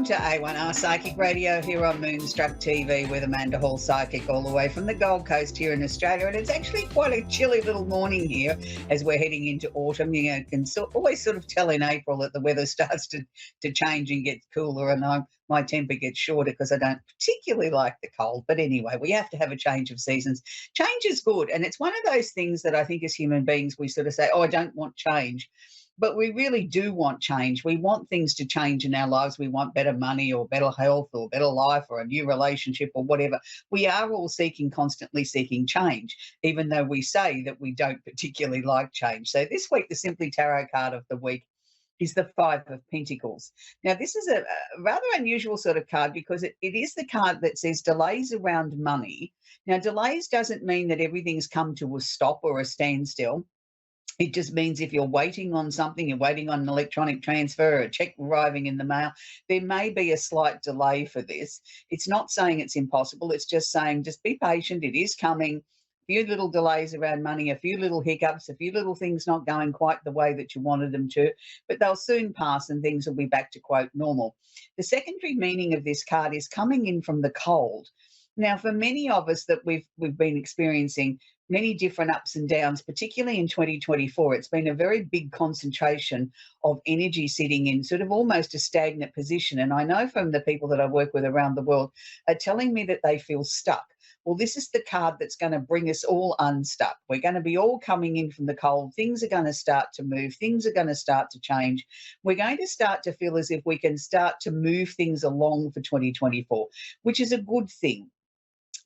to A1R Psychic Radio here on Moonstruck TV with Amanda Hall Psychic, all the way from the Gold Coast here in Australia. And it's actually quite a chilly little morning here as we're heading into autumn. You can always sort of tell in April that the weather starts to change and get cooler, and my temper gets shorter because I don't particularly like the cold. But anyway, we have to have a change of seasons. Change is good, and it's one of those things that I think as human beings we sort of say, oh, I don't want change. But we really do want change. We want things to change in our lives. We want better money or better health or better life or a new relationship or whatever. We are all constantly seeking change, even though we say that we don't particularly like change. So this week, the Simply Tarot card of the week is the Five of Pentacles. Now, this is a rather unusual sort of card because it is the card that says delays around money. Now, delays doesn't mean that everything's come to a stop or a standstill. It just means if you're waiting on something, you're waiting on an electronic transfer or a check arriving in the mail, there may be a slight delay for this. It's not saying it's impossible. It's just saying just be patient. It is coming. A few little delays around money, a few little hiccups, a few little things not going quite the way that you wanted them to, but they'll soon pass and things will be back to, quote, normal. The secondary meaning of this card is coming in from the cold. Now, for many of us that we've been experiencing many different ups and downs, particularly in 2024, it's been a very big concentration of energy sitting in sort of almost a stagnant position. And I know from the people that I work with around the world are telling me that they feel stuck. Well, this is the card that's going to bring us all unstuck. We're going to be all coming in from the cold. Things are going to start to move. Things are going to start to change. We're going to start to feel as if we can start to move things along for 2024, which is a good thing.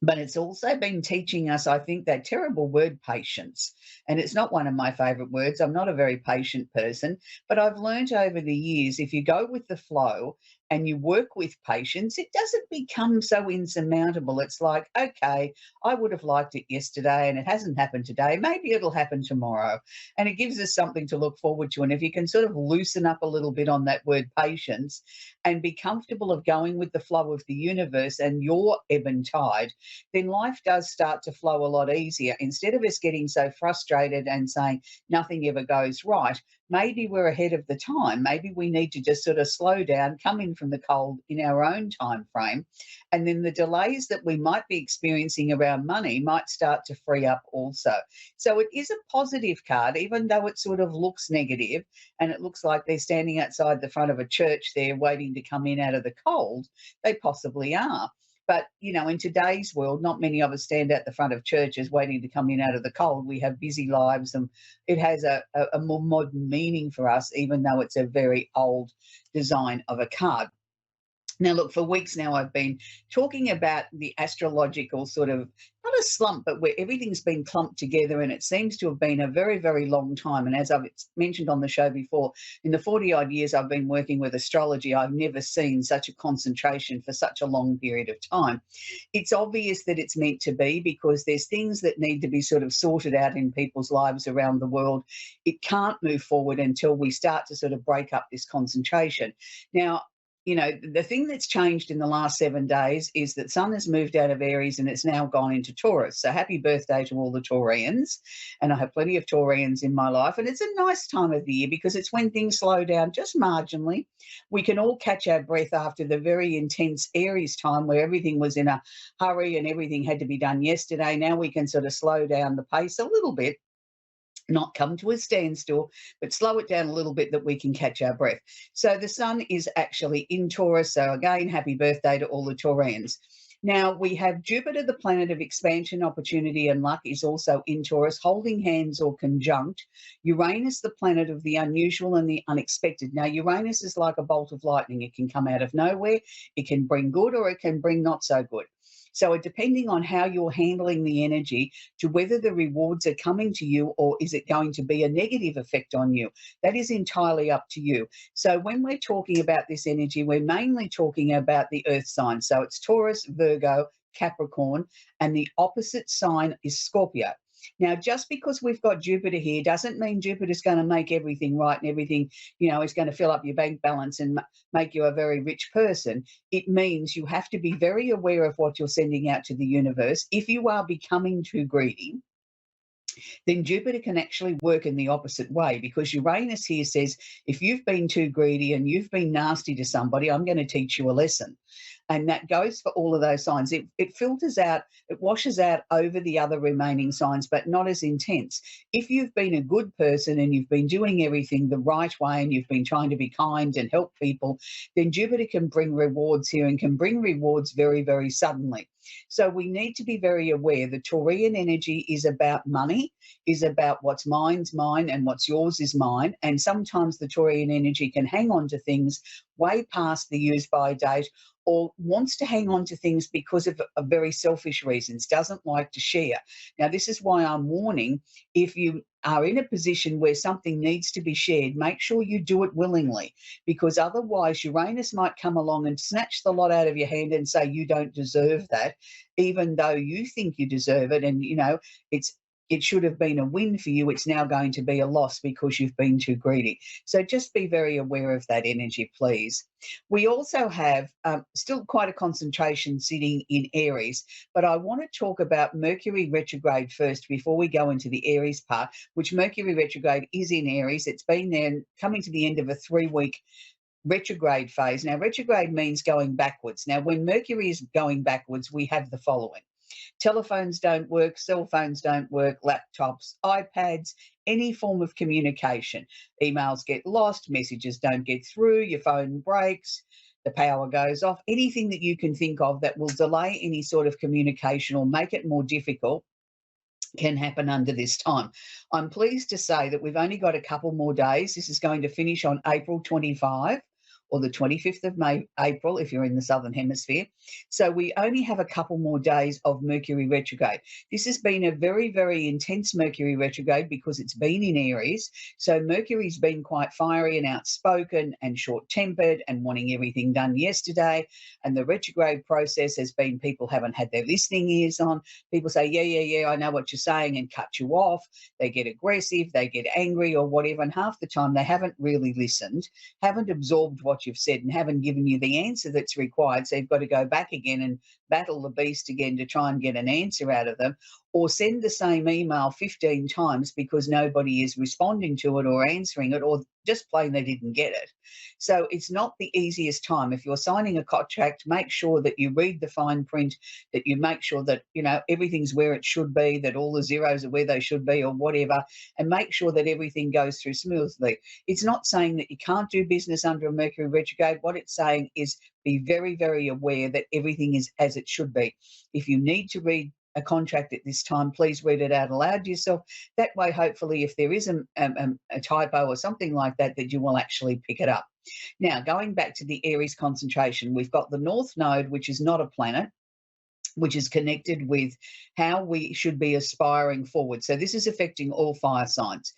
But it's also been teaching us, I think, that terrible word patience. And it's not one of my favourite words. I'm not a very patient person. But I've learned over the years, if you go with the flow and you work with patience, it doesn't become so insurmountable. It's like, okay, I would have liked it yesterday and it hasn't happened today. Maybe it'll happen tomorrow. And it gives us something to look forward to. And if you can sort of loosen up a little bit on that word patience and be comfortable of going with the flow of the universe and your ebb and tide, then life does start to flow a lot easier. Instead of us getting so frustrated and saying nothing ever goes right, maybe we're ahead of the time. Maybe we need to just sort of slow down, come in from the cold in our own time frame, and then the delays that we might be experiencing around money might start to free up also. So it is a positive card, even though it sort of looks negative and it looks like they're standing outside the front of a church there waiting to come in out of the cold. They possibly are. But, you know, in today's world, not many of us stand at the front of churches waiting to come in out of the cold. We have busy lives and it has a more modern meaning for us, even though it's a very old design of a card. Now, look, for weeks now, I've been talking about the astrological sort of, not a slump, but where everything's been clumped together, and it seems to have been a very, very long time. And as I've mentioned on the show before, in the 40-odd years I've been working with astrology, I've never seen such a concentration for such a long period of time. It's obvious that it's meant to be because there's things that need to be sort of sorted out in people's lives around the world. It can't move forward until we start to sort of break up this concentration. Now, you know, the thing that's changed in the last 7 days is that Sun has moved out of Aries and it's now gone into Taurus. So happy birthday to all the Taurians. And I have plenty of Taurians in my life. And it's a nice time of the year because it's when things slow down just marginally. We can all catch our breath after the very intense Aries time where everything was in a hurry and everything had to be done yesterday. Now we can sort of slow down the pace a little bit, not come to a standstill, but slow it down a little bit that we can catch our breath. So the Sun is actually in Taurus. So again, happy birthday to all the Taurians. Now we have Jupiter, the planet of expansion, opportunity and luck, is also in Taurus, holding hands or conjunct. Uranus, the planet of the unusual and the unexpected. Now Uranus is like a bolt of lightning. It can come out of nowhere. It can bring good or it can bring not so good. So depending on how you're handling the energy to whether the rewards are coming to you or is it going to be a negative effect on you, that is entirely up to you. So when we're talking about this energy, we're mainly talking about the earth signs. So it's Taurus, Virgo, Capricorn, and the opposite sign is Scorpio. Now, just because we've got Jupiter here doesn't mean Jupiter's going to make everything right and everything, you know, is going to fill up your bank balance and make you a very rich person. It means you have to be very aware of what you're sending out to the universe. If you are becoming too greedy, then Jupiter can actually work in the opposite way, because Uranus here says, if you've been too greedy and you've been nasty to somebody, I'm going to teach you a lesson. And that goes for all of those signs. It filters out, it washes out over the other remaining signs, but not as intense. If you've been a good person and you've been doing everything the right way and you've been trying to be kind and help people, then Jupiter can bring rewards here, and can bring rewards very, very suddenly. So we need to be very aware the Taurian energy is about money, is about what's mine's mine and what's yours is mine. And sometimes the Taurian energy can hang on to things way past the use by date, or wants to hang on to things because of very selfish reasons, doesn't like to share. Now, this is why I'm warning, if you are in a position where something needs to be shared, make sure you do it willingly, because otherwise Uranus might come along and snatch the lot out of your hand and say you don't deserve that, even though you think you deserve it. And, it should have been a win for you. It's now going to be a loss because you've been too greedy. So just be very aware of that energy, please. We also have still quite a concentration sitting in Aries, but I want to talk about Mercury retrograde first before we go into the Aries part, which Mercury retrograde is in Aries. It's been there, coming to the end of a 3-week retrograde phase. Now, retrograde means going backwards. Now, when Mercury is going backwards, we have the following. Telephones don't work, cell phones don't work, laptops, iPads, any form of communication. Emails get lost, messages don't get through, your phone breaks, the power goes off. Anything that you can think of that will delay any sort of communication or make it more difficult can happen under this time. I'm pleased to say that we've only got a couple more days. This is going to finish on April 25. Or the 25th of April, if you're in the Southern Hemisphere. So we only have a couple more days of Mercury retrograde. This has been a very, very intense Mercury retrograde because it's been in Aries. So Mercury's been quite fiery and outspoken and short-tempered and wanting everything done yesterday. And the retrograde process has been people haven't had their listening ears on. People say, yeah, I know what you're saying, and cut you off. They get aggressive, they get angry or whatever. And half the time they haven't really listened, haven't absorbed what you've said, and haven't given you the answer that's required. So you've got to go back again and battle the beast again to try and get an answer out of them, or send the same email 15 times because nobody is responding to it or answering it, or just plain they didn't get it. So it's not the easiest time. If you're signing a contract, make sure that you read the fine print, that you make sure that, everything's where it should be, that all the zeros are where they should be or whatever, and make sure that everything goes through smoothly. It's not saying that you can't do business under a Mercury retrograde. What it's saying is be very, very aware that everything is as it should be. If you need to read a contract at this time, please read it out aloud to yourself. That way, hopefully, if there is a typo or something like that, that you will actually pick it up. Now, going back to the Aries concentration, we've got the North Node, which is not a planet, which is connected with how we should be aspiring forward. So this is affecting all fire signs.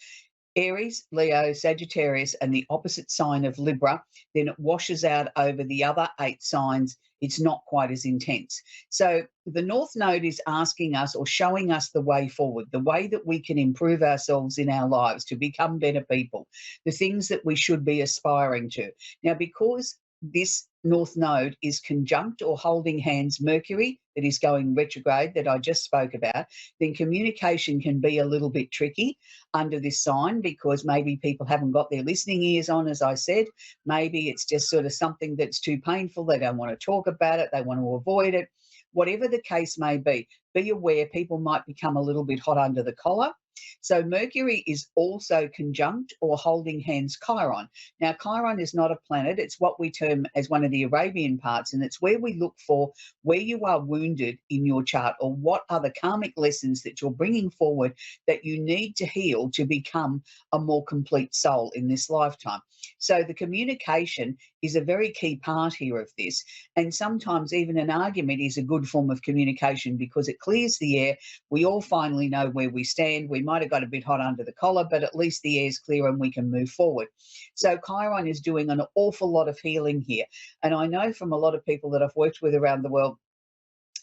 Aries, Leo, Sagittarius, and the opposite sign of Libra, then it washes out over the other 8 signs. It's not quite as intense. So the North Node is asking us or showing us the way forward, the way that we can improve ourselves in our lives to become better people, the things that we should be aspiring to. Now, because this North Node is conjunct or holding hands Mercury that is going retrograde that I just spoke about, then communication can be a little bit tricky under this sign, because maybe people haven't got their listening ears on, as I said. Maybe it's just sort of something that's too painful. They don't want to talk about it. They want to avoid it. Whatever the case may be aware people might become a little bit hot under the collar. So Mercury is also conjunct or holding hands Chiron. Now, Chiron is not a planet. It's what we term as one of the Arabian parts, and it's where we look for where you are wounded in your chart, or what are the karmic lessons that you're bringing forward that you need to heal to become a more complete soul in this lifetime. So the communication is a very key part here of this. And sometimes even an argument is a good form of communication because it clears the air. We all finally know where we stand. We might have got a bit hot under the collar, but at least the air's clear and we can move forward. So Chiron is doing an awful lot of healing here. And I know from a lot of people that I've worked with around the world,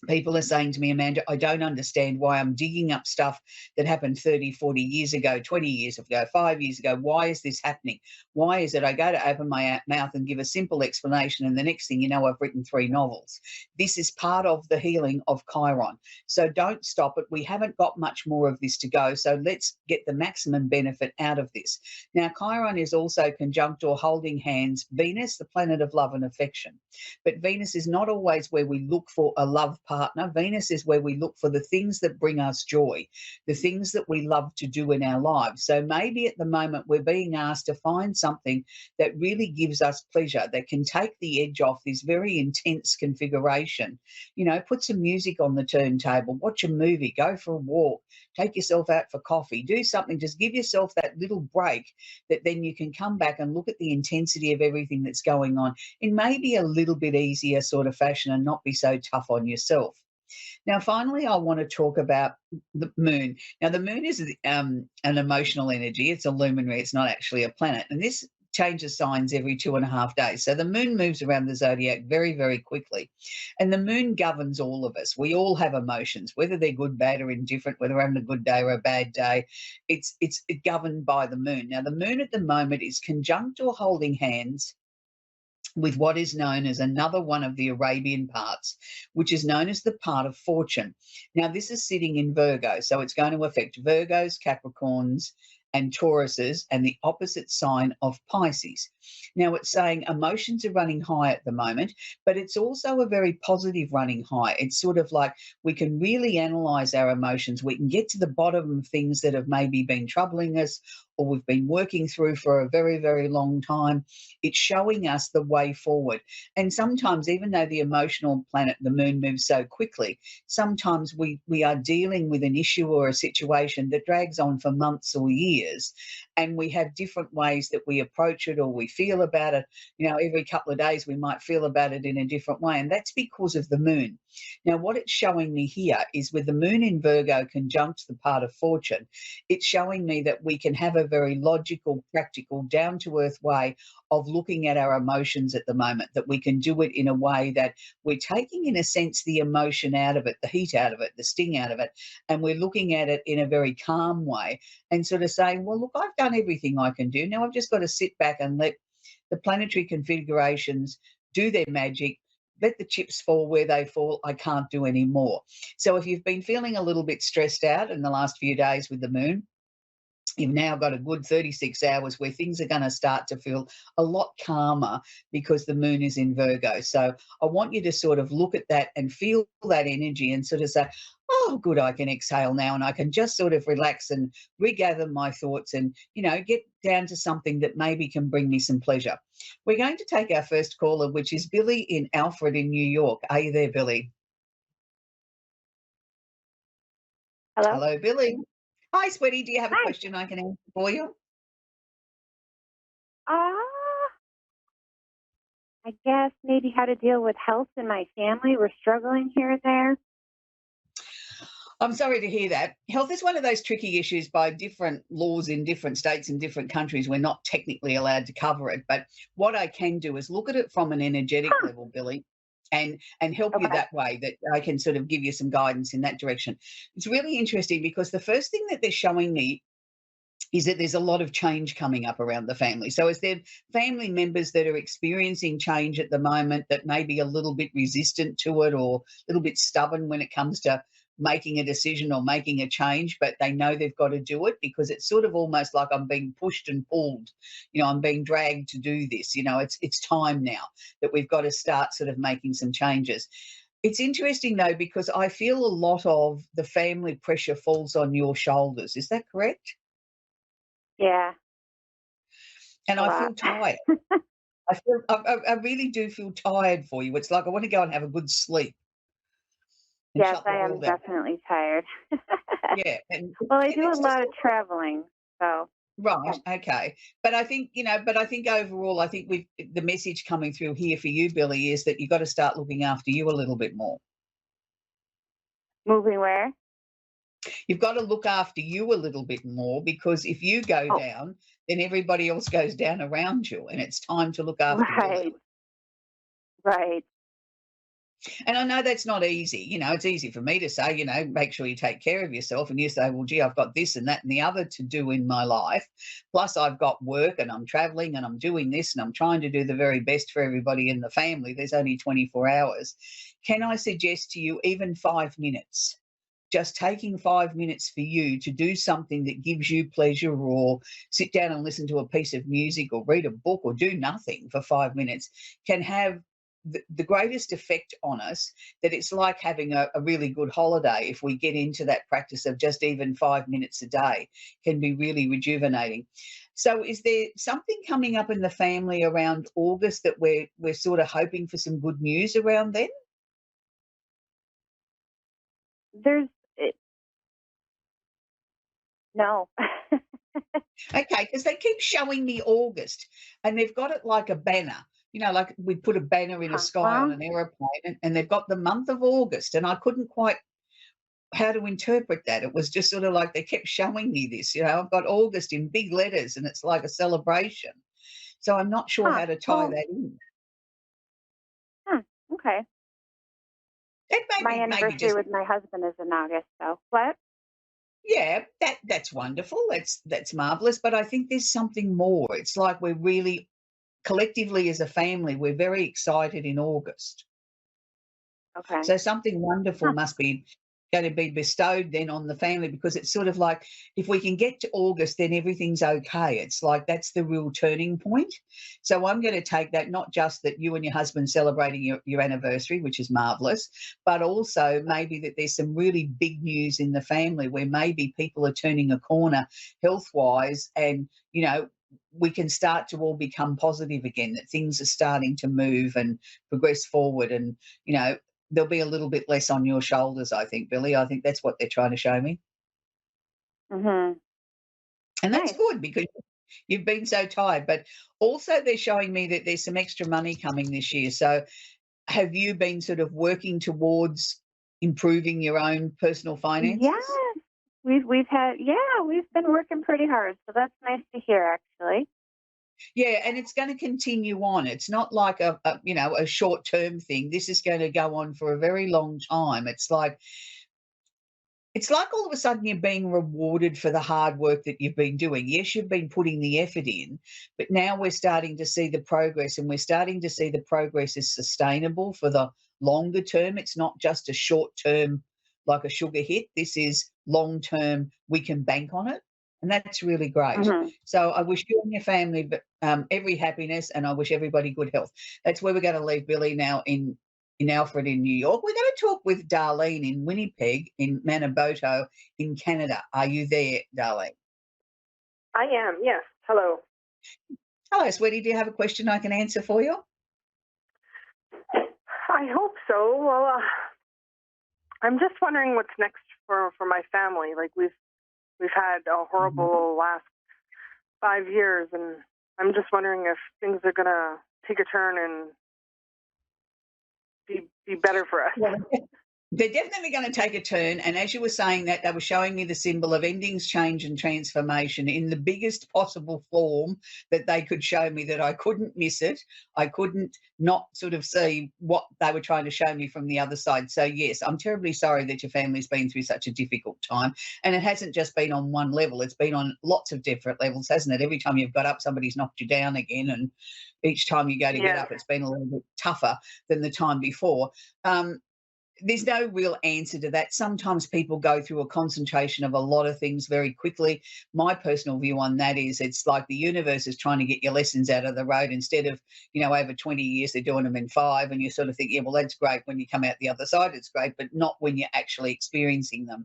People are saying to me, Amanda, I don't understand why I'm digging up stuff that happened 30, 40 years ago, 20 years ago, 5 years ago. Why is this happening? Why is it I go to open my mouth and give a simple explanation, and the next thing you know, I've written 3 novels? This is part of the healing of Chiron. So don't stop it. We haven't got much more of this to go. So let's get the maximum benefit out of this. Now, Chiron is also conjunct or holding hands Venus, the planet of love and affection. But Venus is not always where we look for a love partner. Venus is where we look for the things that bring us joy, the things that we love to do in our lives. So maybe at the moment we're being asked to find something that really gives us pleasure, that can take the edge off this very intense configuration. You know, put some music on the turntable, watch a movie, go for a walk, take yourself out for coffee, do something, just give yourself that little break that then you can come back and look at the intensity of everything that's going on in maybe a little bit easier sort of fashion and not be so tough on yourself. Now, finally, I want to talk about the moon. Now, the moon is an emotional energy. It's a luminary. It's not actually a planet. And this changes signs every 2.5 days. So the moon moves around the zodiac very, very quickly. And the moon governs all of us. We all have emotions, whether they're good, bad, or indifferent, whether we're having a good day or a bad day. It's governed by the moon. Now, the moon at the moment is conjunct or holding hands with what is known as another one of the Arabian parts, which is known as the part of fortune. Now, this is sitting in Virgo, so it's going to affect Virgos, Capricorns, and Tauruses, and the opposite sign of Pisces. Now, it's saying emotions are running high at the moment, but it's also a very positive running high. It's sort of like we can really analyze our emotions. We can get to the bottom of things that have maybe been troubling us or we've been working through for a very, very long time. It's showing us the way forward. And sometimes, even though the emotional planet, the moon, moves so quickly, sometimes we are dealing with an issue or a situation that drags on for months or years. And we have different ways that we approach it or we feel about it. You know, every couple of days we might feel about it in a different way. And that's because of the moon. Now, what it's showing me here is with the moon in Virgo conjunct the part of fortune, it's showing me that we can have a very logical, practical, down to earth way of looking at our emotions at the moment, that we can do it in a way that we're taking, in a sense, the emotion out of it, the heat out of it, the sting out of it, and we're looking at it in a very calm way and sort of saying, well, look, I've done everything I can do. Now I've just got to sit back and let the planetary configurations do their magic. Let the chips fall where they fall. I can't do any more. So if you've been feeling a little bit stressed out in the last few days with the moon, you've now got a good 36 hours where things are going to start to feel a lot calmer because the moon is in Virgo. So I want you to sort of look at that and feel that energy and sort of say, oh, good, I can exhale now and I can just sort of relax and regather my thoughts and, you know, get down to something that maybe can bring me some pleasure. We're going to take our first caller, which is Billy in Alfred in New York. Are you there, Billy? Hello? Hello, Billy. Hi, sweetie. Do you have a Hi. question I can answer for you? Ah, I guess maybe how to deal with health in my family. We're struggling here and there. I'm sorry to hear that. Health is one of those tricky issues by different laws in different states and different countries. We're not technically allowed to cover it. But what I can do is look at it from an energetic Huh. level, Billy, and help you Okay. that way, that I can sort of give you some guidance in that direction. It's really interesting because the first thing that they're showing me is that there's a lot of change coming up around the family. So is there family members that are experiencing change at the moment that may be a little bit resistant to it or a little bit stubborn when it comes to making a decision or making a change, but they know they've got to do it because it's sort of almost like I'm being pushed and pulled. You know, I'm being dragged to do this. You know, it's time now that we've got to start sort of making some changes. It's interesting though, because I feel a lot of the family pressure falls on your shoulders. Is that correct? Yeah, And a I lot. feel tired. I really do feel tired for you. It's like I want to go and have a good sleep and Yes, shut the I am world out. definitely tired. Yeah, and Well, I do a it's just lot of traveling, so right, yeah. okay. But I think, but I think overall, I think the message coming through here for you, Billy, is that you've got to start looking after you a little bit more. Moving where? You've got to look after you a little bit more because if you go Oh, down, then everybody else goes down around you, and it's time to look after Billy. right, right. And I know that's not easy. It's easy for me to say, make sure you take care of yourself. And you say, well, gee, I've got this and that and the other to do in my life. Plus, I've got work and I'm traveling and I'm doing this and I'm trying to do the very best for everybody in the family. There's only 24 hours. Can I suggest to you even 5 minutes? Just taking 5 minutes for you to do something that gives you pleasure, or sit down and listen to a piece of music or read a book or do nothing for 5 minutes, can have the greatest effect on us, that it's like having a really good holiday. If we get into that practice of just even 5 minutes a day, can be really rejuvenating. So is there something coming up in the family around August that we're sort of hoping for some good news around then? There's no. Okay, because they keep showing me August, and they've got it like a banner. Like we put a banner in a sky on Huh? an aeroplane, and they've got the month of August, and I couldn't quite how to interpret that. It was just sort of like they kept showing me this. I've got August in big letters, and it's like a celebration. So I'm not sure Huh. how to tie Well, that in. okay. It My maybe anniversary just with my husband is in August, so what? yeah, that's wonderful. That's marvelous. But I think there's something more. It's like we're really collectively as a family, we're very excited in August. Okay. So something wonderful Huh. must be going to be bestowed then on the family, because it's sort of like if we can get to August, then everything's okay. It's like that's the real turning point. So I'm going to take that, not just that you and your husband celebrating your anniversary, which is marvelous, but also maybe that there's some really big news in the family where maybe people are turning a corner health wise, and, we can start to all become positive again, that things are starting to move and progress forward. And, you know, there'll be a little bit less on your shoulders, I think, Billy. I think that's what they're trying to show me. Mhm. And that's Nice. good because you've been so tired. But also, they're showing me that there's some extra money coming this year. So, have you been sort of working towards improving your own personal finances? Yes. We've been working pretty hard, so that's nice to hear actually. Yeah, and it's going to continue on. It's not like a short term thing. This is going to go on for a very long time. It's like all of a sudden you're being rewarded for the hard work that you've been doing. Yes, you've been putting the effort in, but now we're starting to see the progress, and we're starting to see the progress is sustainable for the longer term. It's not just a short term, like a sugar hit. This is long term. We can bank on it. And that's really great. Mhm. So I wish you and your family every happiness, and I wish everybody good health. That's where we're going to leave Billy now in Alfred in New York. We're going to talk with Darlene in Winnipeg in Manabotto in Canada. Are you there, Darlene? I am, yes. Hello. Hello, sweetie. Do you have a question I can answer for you? I hope so. Well, I'm just wondering what's next for my family. Like we've had a Mhm. horrible last 5 years, and I'm just wondering if things are gonna take a turn and be better for us. Well, they're definitely going to take a turn. And as you were saying that, they were showing me the symbol of endings, change, and transformation in the biggest possible form that they could show me, that I couldn't miss it. I couldn't not sort of see what they were trying to show me from the other side. So, yes, I'm terribly sorry that your family's been through such a difficult time. And it hasn't just been on one level, it's been on lots of different levels, hasn't it? Every time you've got up, somebody's knocked you down again. And each time you go to get Yes. up, it's been a little bit tougher than the time before. Um, there's no real answer to that. Sometimes people go through a concentration of a lot of things very quickly. My personal view on that is it's like the universe is trying to get your lessons out of the road. Instead of, over 20 years, they're doing them in 5. And you sort of think, yeah, well, that's great. When you come out the other side, it's great, but not when you're actually experiencing them.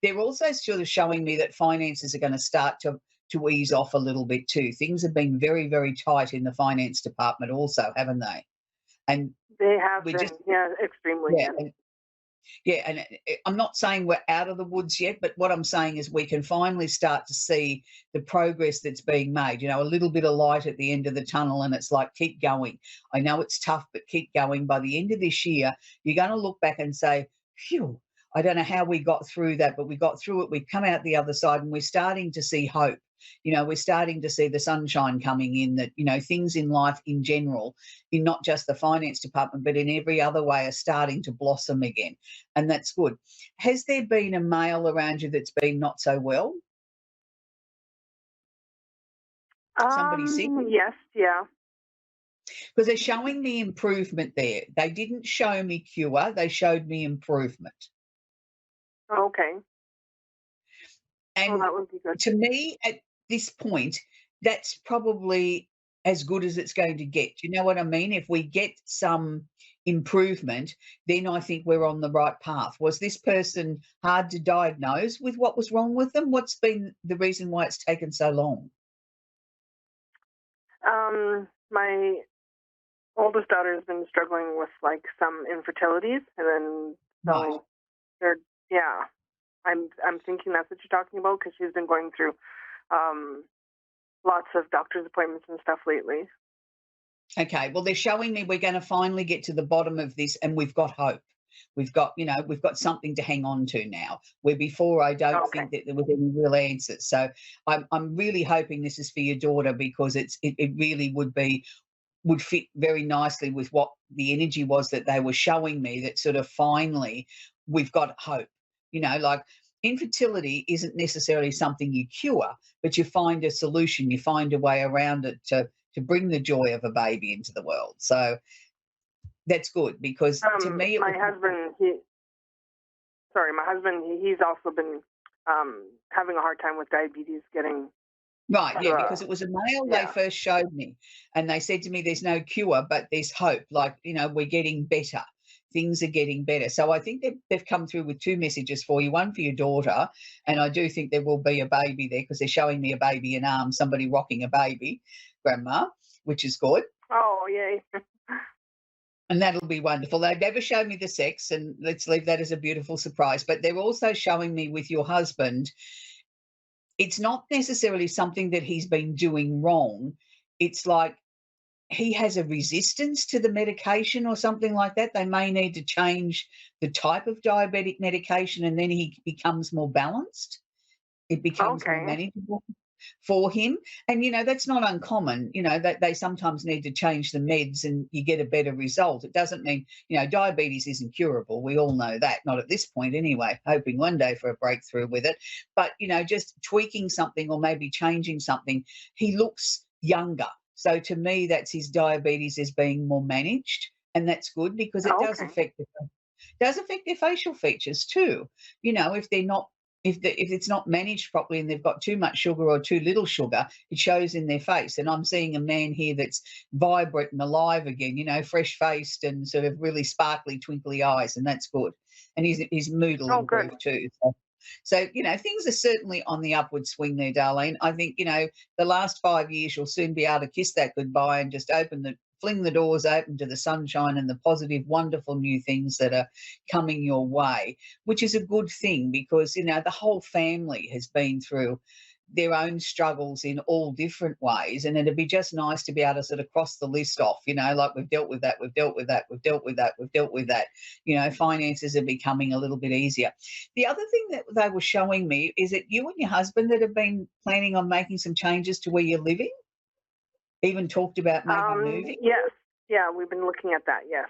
They're also sort of showing me that finances are going to start to ease off a little bit too. Things have been very, very tight in the finance department also, haven't they? And They have we're just, been, yeah, extremely, yeah. yes. Yeah, and I'm not saying we're out of the woods yet, but what I'm saying is we can finally start to see the progress that's being made. A little bit of light at the end of the tunnel, and it's like, keep going. I know it's tough, but keep going. By the end of this year, you're going to look back and say, phew, I don't know how we got through that, but we got through it. We've come out the other side, and we're starting to see hope. We're starting to see the sunshine coming in, that, things in life in general, in not just the finance department, but in every other way, are starting to blossom again. And that's good. Has there been a male around you that's been not so well? Somebody sick? Yes, yeah. Because they're showing me improvement there. They didn't show me cure, they showed me improvement. Okay. Well, And that would be good. to me, at this point, that's probably as good as it's going to get. You know what I mean? If we get some improvement, then I think we're on the right path. Was this person hard to diagnose with what was wrong with them? What's been the reason why it's taken so long? My oldest daughter has been struggling with like some infertilities, and then Right. so they're yeah. I'm thinking that's what you're talking about, because she's been going through um, lots of doctor's appointments and stuff lately. Okay. Well, they're showing me we're going to finally get to the bottom of this, and we've got hope. We've got something to hang on to now. Where before I don't Okay. think that there was any real answers. So I'm really hoping this is for your daughter, because it really would fit very nicely with what the energy was that they were showing me, that sort of finally we've got hope. Like, infertility isn't necessarily something you cure, but you find a solution, you find a way around it to bring the joy of a baby into the world. So that's good, because to me it My was husband, my husband, he's also been having a hard time with diabetes, getting right, yeah, uh, because it was a male they yeah. first showed me, and they said to me, "There's no cure, but there's hope. Like, we're getting better. Things are getting better." So I think they've come through with two messages for you. One for your daughter, and I do think there will be a baby there, because they're showing me a baby in arms, somebody rocking a baby, grandma, which is good. Oh, yay. And that'll be wonderful. They've never shown me the sex, and let's leave that as a beautiful surprise. But they're also showing me with your husband, it's not necessarily something that he's been doing wrong. It's like he has a resistance to the medication or something like that. They may need to change the type of diabetic medication, and then he becomes more balanced. It becomes more Okay. manageable for him. And, that's not uncommon, that they sometimes need to change the meds and you get a better result. It doesn't mean, diabetes isn't curable. We all know that, not at this point anyway, hoping one day for a breakthrough with it. But, just tweaking something or maybe changing something, he looks younger. So to me, that's his diabetes is being more managed. And that's good, because it does Okay. affect their facial features too. If they're not if it's not managed properly and they've got too much sugar or too little sugar, it shows in their face. And I'm seeing a man here that's vibrant and alive again, fresh faced and sort of really sparkly, twinkly eyes, and that's good. And his mood will Oh, good. improve too. So, things are certainly on the upward swing there, Darlene. I think, the last 5 years, you'll soon be able to kiss that goodbye and just fling the doors open to the sunshine and the positive, wonderful new things that are coming your way, which is a good thing, because, the whole family has been through their own struggles in all different ways. And it'd be just nice to be able to sort of cross the list off, like we've dealt with that, we've dealt with that, we've dealt with that, we've dealt with that. Finances are becoming a little bit easier. The other thing that they were showing me is that you and your husband that have been planning on making some changes to where you're living, even talked about maybe moving. Yes. Yeah, we've been looking at that. Yes.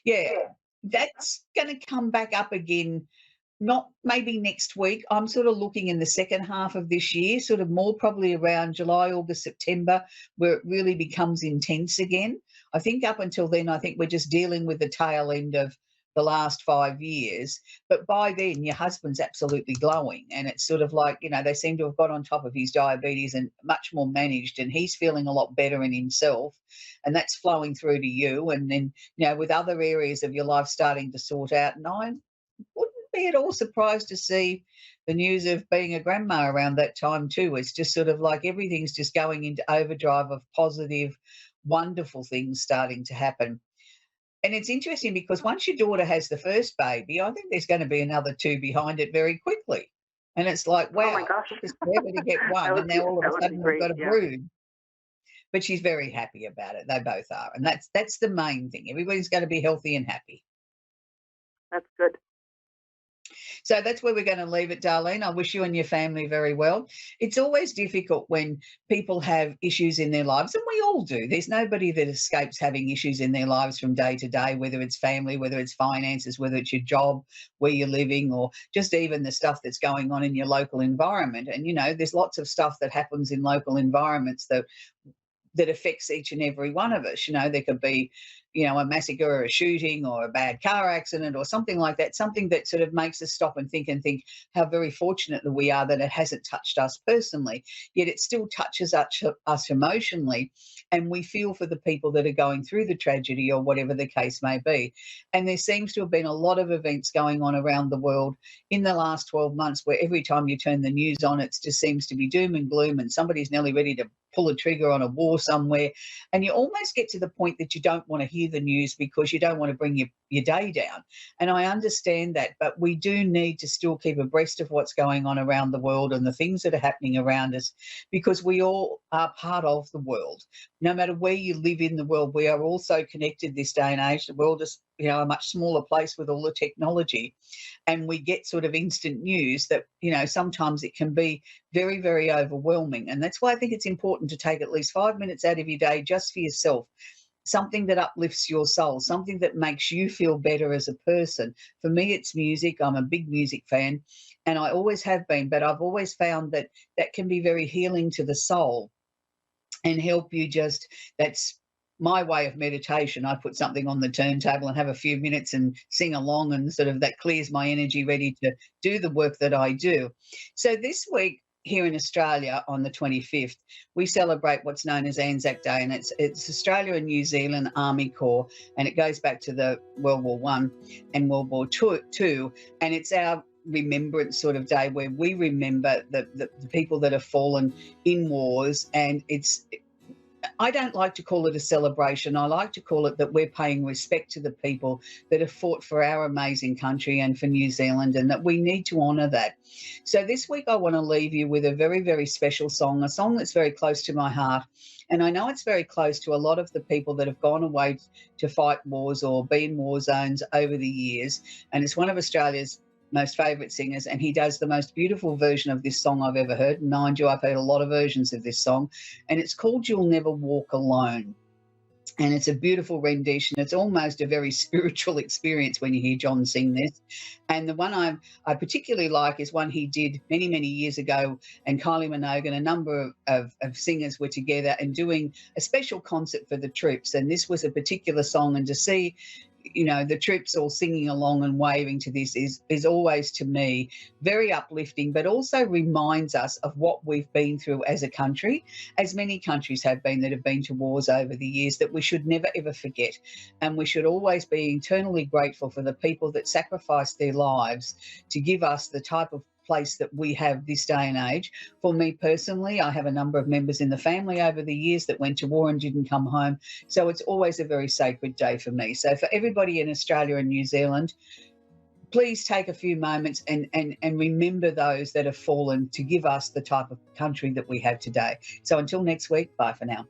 Yeah, that's going to come back up again, not maybe next week. I'm sort of looking in the second half of this year, sort of more probably around July, August, September, where it really becomes intense again. I think up until then, I think we're just dealing with the tail end of the last 5 years. But by then, your husband's absolutely glowing. And it's sort of like, they seem to have got on top of his diabetes and much more managed. And he's feeling a lot better in himself. And that's flowing through to you. And then, with other areas of your life starting to sort out. And I wouldn't be at all surprised to see the news of being a grandma around that time too. It's just sort of like everything's just going into overdrive of positive, wonderful things starting to happen. And it's interesting, because once your daughter has the first baby, I think there's going to be another two behind it very quickly. And it's like, Oh my wow, gosh. it took us forever to get one, and now all of that a would be sudden we've great. got a Yeah. brood. But she's very happy about it. They both are. And that's the main thing. Everybody's going to be healthy and happy. That's good. So that's where we're going to leave it, Darlene. I wish you and your family very well. It's always difficult when people have issues in their lives, and we all do. There's nobody that escapes having issues in their lives from day to day, whether it's family, whether it's finances, whether it's your job, where you're living, or just even the stuff that's going on in your local environment. And, there's lots of stuff that happens in local environments that affects each and every one of us. There could be, a massacre or a shooting or a bad car accident or something like that, something that sort of makes us stop and think how very fortunate that we are that it hasn't touched us personally, yet it still touches us emotionally. And we feel for the people that are going through the tragedy or whatever the case may be. And there seems to have been a lot of events going on around the world in the last 12 months where every time you turn the news on, it just seems to be doom and gloom and somebody's nearly ready to pull a trigger on a war somewhere. And you almost get to the point that you don't want to hear the news because you don't want to bring your day down. And I understand that, but we do need to still keep abreast of what's going on around the world and the things that are happening around us, because we all are part of the world. No matter where you live in the world, we are also connected this day and age. The world is, a much smaller place with all the technology. And we get sort of instant news that, sometimes it can be very, very overwhelming. And that's why I think it's important to take at least 5 minutes out of your day just for yourself, something that uplifts your soul, something that makes you feel better as a person. For me, it's music. I'm a big music fan, and I always have been, but I've always found that can be very healing to the soul and help you that's my way of meditation. I put something on the turntable and have a few minutes and sing along, and sort of that clears my energy ready to do the work that I do. So this week here in Australia on the 25th, we celebrate what's known as Anzac Day, and it's Australia and New Zealand Army Corps, and it goes back to the World War I and World War II, and it's our remembrance sort of day where we remember the people that have fallen in wars. And I don't like to call it a celebration. I like to call it that we're paying respect to the people that have fought for our amazing country and for New Zealand, and that we need to honour that. So this week I want to leave you with a very, very special song, a song that's very close to my heart. And I know it's very close to a lot of the people that have gone away to fight wars or be in war zones over the years. And it's one of Australia's most favourite singers, and he does the most beautiful version of this song I've ever heard. And mind you, I've heard a lot of versions of this song, and it's called You'll Never Walk Alone. And it's a beautiful rendition. It's almost a very spiritual experience when you hear John sing this. And the one I particularly like is one he did many, many years ago, and Kylie Minogue and a number of singers were together and doing a special concert for the troops. And this was a particular song, and to see the troops all singing along and waving to this is always, to me, very uplifting, but also reminds us of what we've been through as a country, as many countries have been that have been to wars over the years, that we should never, ever forget. And we should always be eternally grateful for the people that sacrificed their lives to give us the type of place that we have this day and age. For me personally, I have a number of members in the family over the years that went to war and didn't come home. So it's always a very sacred day for me. So for everybody in Australia and New Zealand, please take a few moments and remember those that have fallen to give us the type of country that we have today. So until next week, bye for now.